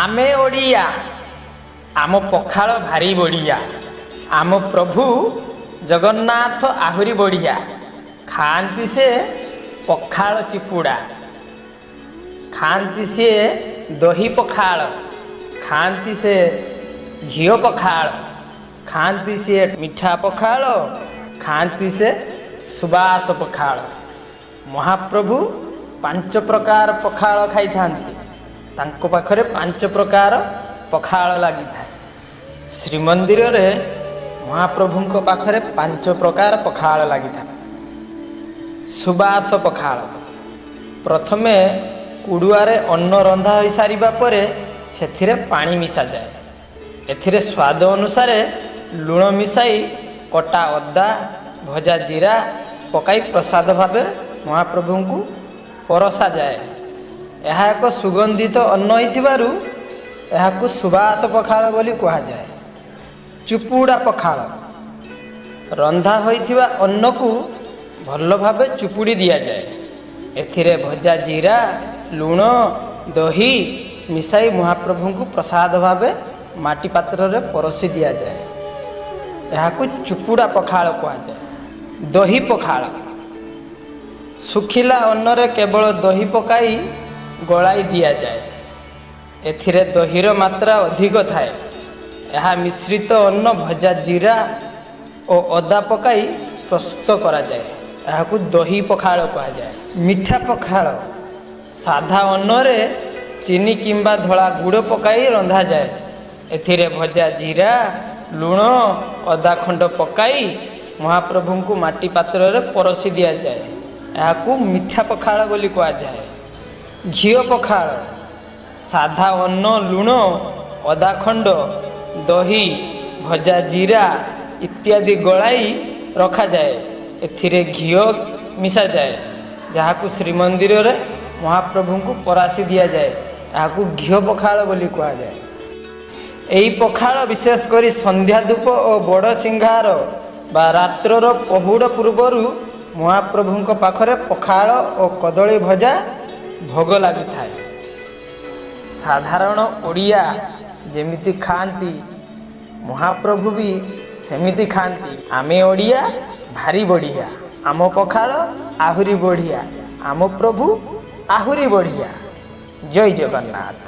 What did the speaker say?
आमे ओडिया आम पखाल भारी बढ़िया आम प्रभु जगन्नाथ आहुरी बढ़िया खाती से पखाल चिपुड़ा खाती से दही पखाल खाती से घी पखाल खाती से मिठा पखाल खाती से सुबास पखाल। महाप्रभु पांच प्रकार पखाल खाई तांको पाखरे पांच प्रकार पखाल लगी था। श्रीमंदिर रे महाप्रभु पाखरे पांच प्रकार पखाल लगी था। सुबास पखाल प्रथमे कुड़ुआरे अन्न रंधा हो सारिबा परे सेथिरे पानी मिसा जाए। एथिरे स्वाद अनुसार लुण मिसाई कटा अदा भजा जीरा पकाई प्रसाद भावे महाप्रभु को परसा जाए। यह एक सुगंधित अन्न होइथिबारु यहाकू सुबास पखाल बोली कहा जाए। चुपुड़ा पखाल रंधा होइथिबा अन्न को भल भावे चुपुड़ी दिया जाए। एथिरे भजा जीरा लुण दही मिसाई महाप्रभु को प्रसाद भावे माटी पात्र रे परसी दिया जाए। यहाकू चुपुड़ा पखाल कहा जाए। दही पखाल सुखिला अन्न रे केवल दही पकाई गलाई दिया जाए। एथिरे दहीर मात्रा अधिक थाए। यह मिश्रित अन्न भजा जीरा और अदा पकाई प्रस्तुत करा जाए। यहाकू दही पखाल कहा जाए। मिठा पखाल साधा अन्न रे चीनी किंबा धला गुड़ पकाई रंधा जाए। एथिरे भजा जीरा लुण अदा खंड पकाई महाप्रभु को माटी पात्र रे परसी दिया जाए। यहाकू मिठा पखाल बोली कहा जाए। घी पखाल साधा अन्न लुण अदा खंड दही भजा जीरा इत्यादि गलाई रखा जाए। एथिरे घी मिसा जाए जहाकू श्रीमंदिर रे महाप्रभु को परासी दिया जाए। यहाकू घी पखाल बोली कहा जाए। यही पखाल विशेषकर संध्या धूप और बड़ सिंगार बा रात्रर पहुड़ पूर्वर महाप्रभु पाखरे पखाल और कदली भजा भोग लगी था। साधारण ओडिया जेमिति खाती महाप्रभु भी सेमिति खाती। आमे ओडिया भारी बढ़िया आम पखाल आहुरी बढ़िया आम प्रभु आहुरी बढ़िया। जय जगन्नाथ।